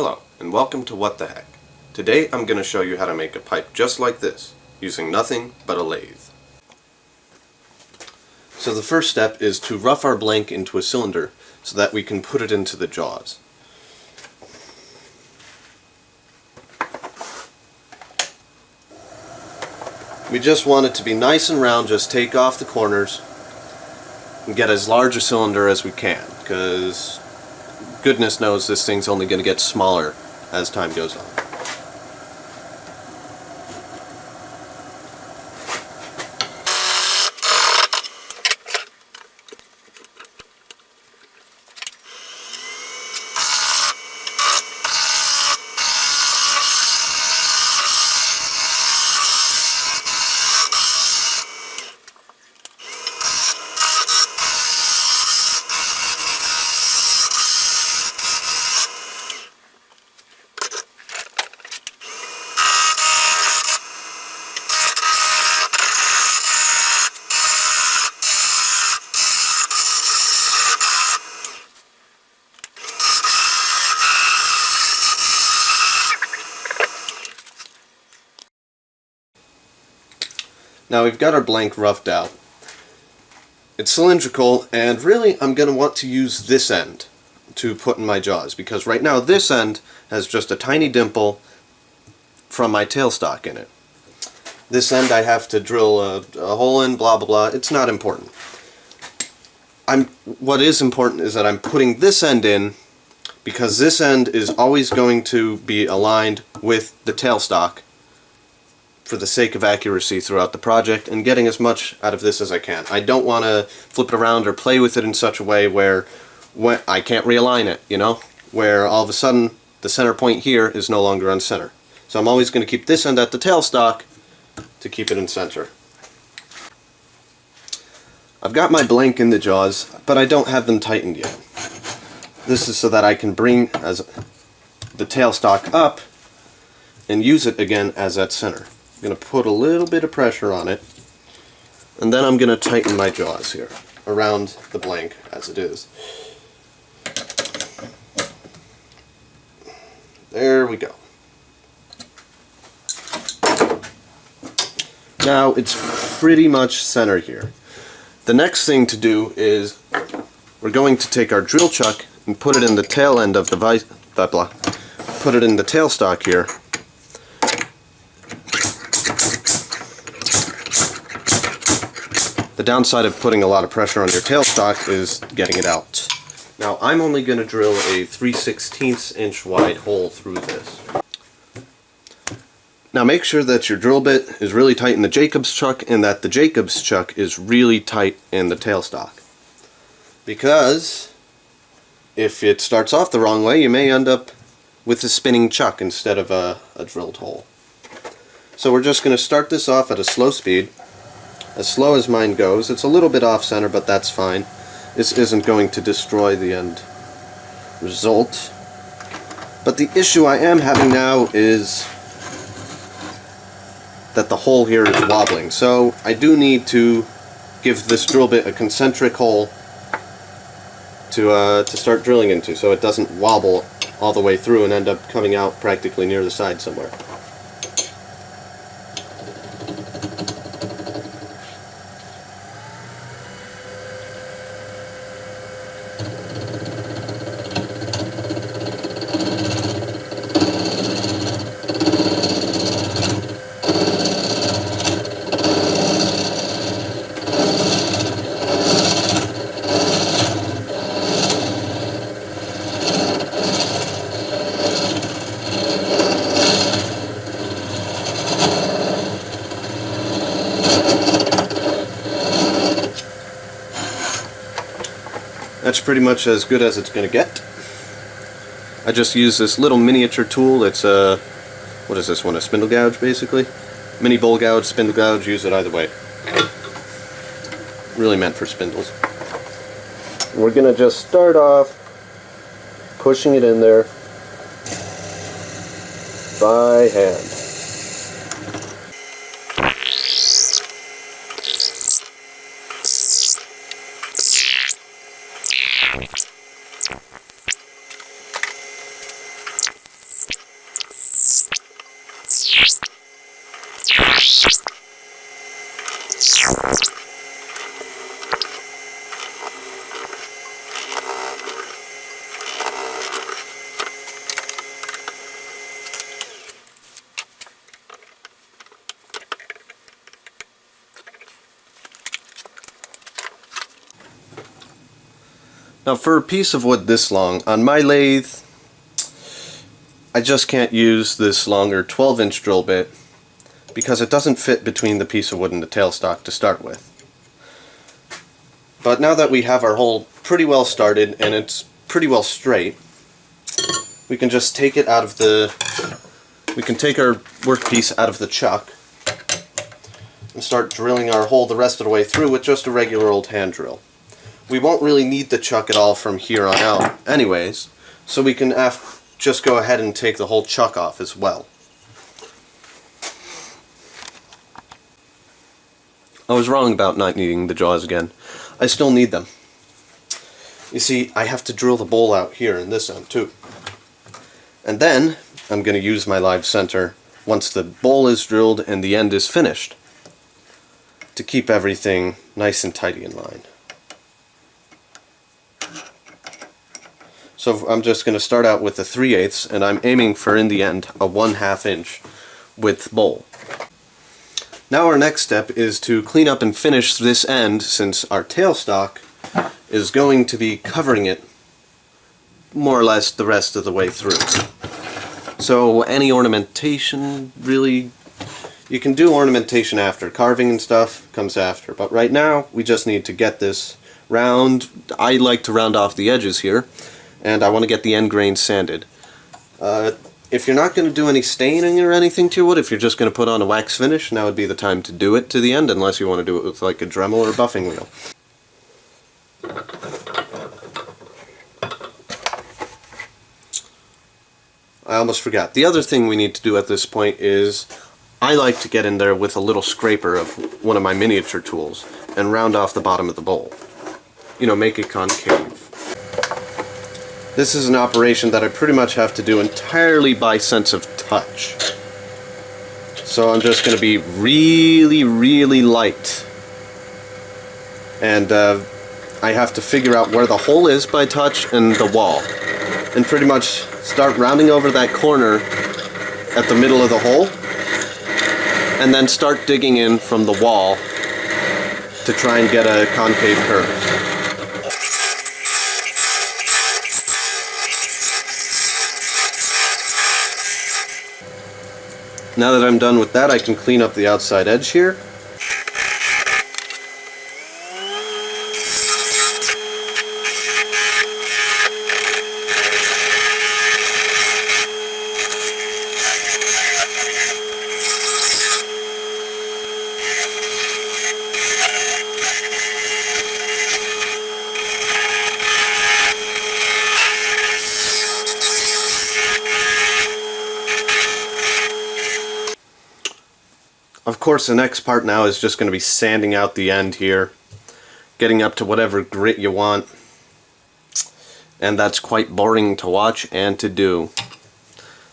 Hello, and welcome to What the Heck. Today I'm going to show you how to make a pipe just like this, using nothing but a lathe. So the first step is to rough our blank into a cylinder so that we can put it into the jaws. We just want it to be nice and round, just take off the corners and get as large a cylinder as we can, because goodness knows this thing's only going to get smaller as time goes on. Now we've got our blank roughed out. It's cylindrical, and really I'm going to want to use this end to put in my jaws, because right now this end has just a tiny dimple from my tailstock in it. This end I have to drill a hole in, blah blah blah. It's not important. What is important is that I'm putting this end in, because this end is always going to be aligned with the tailstock for the sake of accuracy throughout the project and getting as much out of this as I can. I don't want to flip it around or play with it in such a way where I can't realign it, you know? Where all of a sudden the center point here is no longer on center. So I'm always going to keep this end at the tailstock to keep it in center. I've got my blank in the jaws, but I don't have them tightened yet. This is so that I can bring the tailstock up and use it again as that center. I'm going to put a little bit of pressure on it, and then I'm going to tighten my jaws here around the blank as it is. There we go. Now it's pretty much centered here. The next thing to do is we're going to take our drill chuck and put it in the tail end of the put it in the tailstock here. The downside of putting a lot of pressure on your tailstock is getting it out. Now I'm only going to drill a 3/16 inch wide hole through this. Now make sure that your drill bit is really tight in the Jacobs chuck and that the Jacobs chuck is really tight in the tailstock. Because if it starts off the wrong way, you may end up with a spinning chuck instead of a drilled hole. So we're just going to start this off at a slow speed. As slow as mine goes. It's a little bit off center, but that's fine. This isn't going to destroy the end result. But the issue I am having now is that the hole here is wobbling. So I do need to give this drill bit a concentric hole to start drilling into, so it doesn't wobble all the way through and end up coming out practically near the side somewhere. That's pretty much as good as it's going to get. I just use this little miniature tool. It's a, what is this one, a spindle gouge basically? Mini bowl gouge, spindle gouge, use it either way. Really meant for spindles. We're going to just start off pushing it in there by hand. Now for a piece of wood this long, on my lathe, I just can't use this longer 12-inch drill bit because it doesn't fit between the piece of wood and the tailstock to start with. But now that we have our hole pretty well started and it's pretty well straight, we can just take it out of the, we can take our workpiece out of the chuck and start drilling our hole the rest of the way through with just a regular old hand drill. We won't really need the chuck at all from here on out anyways, so we can just go ahead and take the whole chuck off as well. I was wrong about not needing the jaws again. I still need them. You see, I have to drill the bowl out here in this end too. And then I'm going to use my live center once the bowl is drilled and the end is finished to keep everything nice and tidy in line. So I'm just going to start out with the 3/8 and I'm aiming for, in the end, a 1/2 inch width bowl. Now our next step is to clean up and finish this end, since our tailstock is going to be covering it more or less the rest of the way through. So any ornamentation, really, you can do ornamentation after. Carving and stuff comes after. But right now we just need to get this round. I like to round off the edges here, and I want to get the end grain sanded. If you're not going to do any staining or anything to your wood, if you're just going to put on a wax finish, now would be the time to do it to the end, unless you want to do it with like a Dremel or a buffing wheel. I almost forgot. The other thing we need to do at this point is, I like to get in there with a little scraper of one of my miniature tools and round off the bottom of the bowl. You know, make it concave. This is an operation that I pretty much have to do entirely by sense of touch. So I'm just going to be really, really light. And I have to figure out where the hole is by touch and the wall. And pretty much start rounding over that corner at the middle of the hole. And then start digging in from the wall to try and get a concave curve. Now that I'm done with that, I can clean up the outside edge here. Of course, the next part now is just going to be sanding out the end here, getting up to whatever grit you want, and that's quite boring to watch and to do.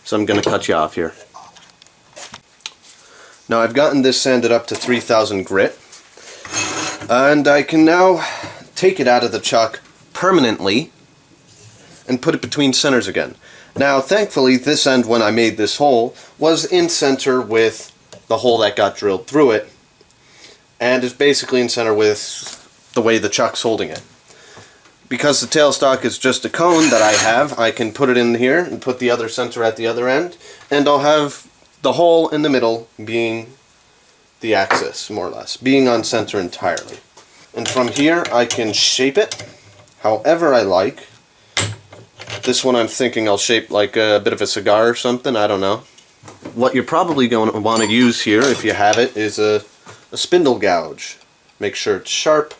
So I'm going to cut you off here. Now I've gotten this sanded up to 3000 grit, and I can now take it out of the chuck permanently and put it between centers again. Now thankfully this end, when I made this hole, was in center with the hole that got drilled through it, and is basically in center with the way the chuck's holding it. Because the tailstock is just a cone that I have, I can put it in here and put the other center at the other end, and I'll have the hole in the middle being the axis, more or less, being on center entirely. And from here I can shape it however I like. This one I'm thinking I'll shape like a bit of a cigar or something, I don't know. What you're probably going to want to use here, if you have it, is a spindle gouge. Make sure it's sharp.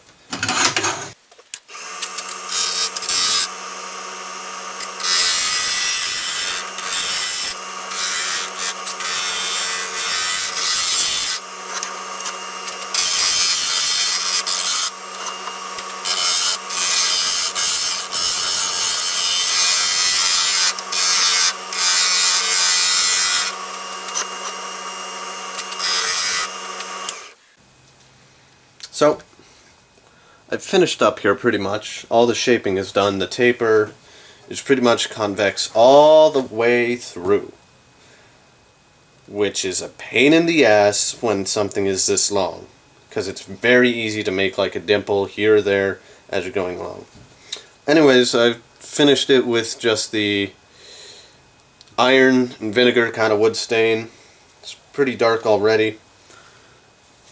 So, I've finished up here pretty much. All the shaping is done. The taper is pretty much convex all the way through, which is a pain in the ass when something is this long, because it's very easy to make like a dimple here or there as you're going along. Anyways, I've finished it with just the iron and vinegar kind of wood stain. It's pretty dark already.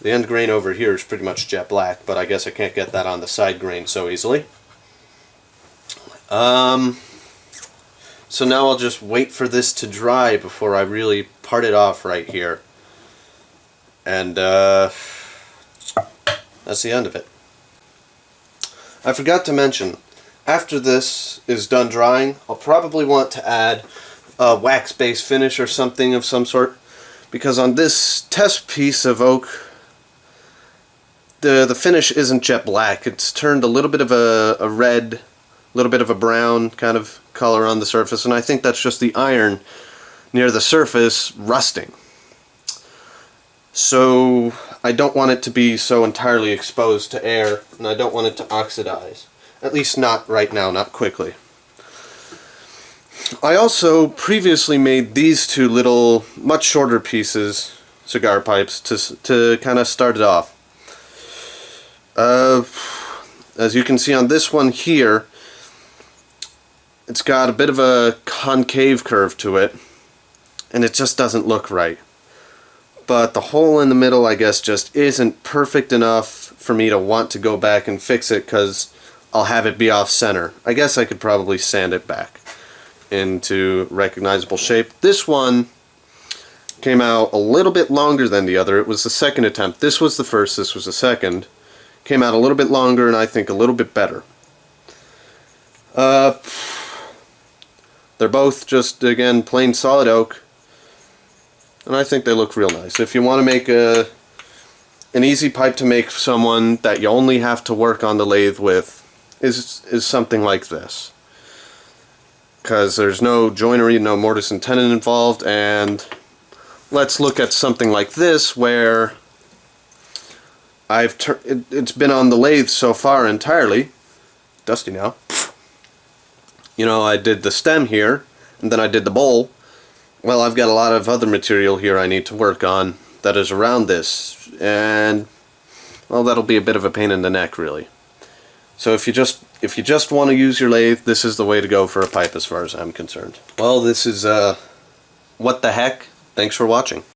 The end grain over here is pretty much jet black, but I guess I can't get that on the side grain so easily. So now I'll just wait for this to dry before I really part it off right here. And that's the end of it. I forgot to mention, after this is done drying, I'll probably want to add a wax-based finish or something of some sort, because on this test piece of oak, the finish isn't jet black. It's turned a little bit of a red, a little bit of a brown kind of color on the surface, and I think that's just the iron near the surface rusting. So I don't want it to be so entirely exposed to air, and I don't want it to oxidize. At least not right now, not quickly. I also previously made these two little, much shorter pieces, cigar pipes, to kind of start it off. As you can see on this one here, it's got a bit of a concave curve to it, and it just doesn't look right. But the hole in the middle, I guess, just isn't perfect enough for me to want to go back and fix it, because I'll have it be off center. I guess I could probably sand it back into recognizable shape. This one came out a little bit longer than the other. It was the second attempt. This was the first, this was the second. Came out a little bit longer, and I think a little bit better. They're both just, again, plain solid oak, and I think they look real nice. If you want to make an easy pipe to make for someone that you only have to work on the lathe with, is something like this. Because there's no joinery, no mortise and tenon involved, and let's look at something like this where it's been on the lathe so far entirely. Dusty now. You know, I did the stem here, and then I did the bowl. Well, I've got a lot of other material here I need to work on that is around this, and well, that'll be a bit of a pain in the neck, really. So if you just want to use your lathe, this is the way to go for a pipe as far as I'm concerned. Well, this is what the heck. Thanks for watching.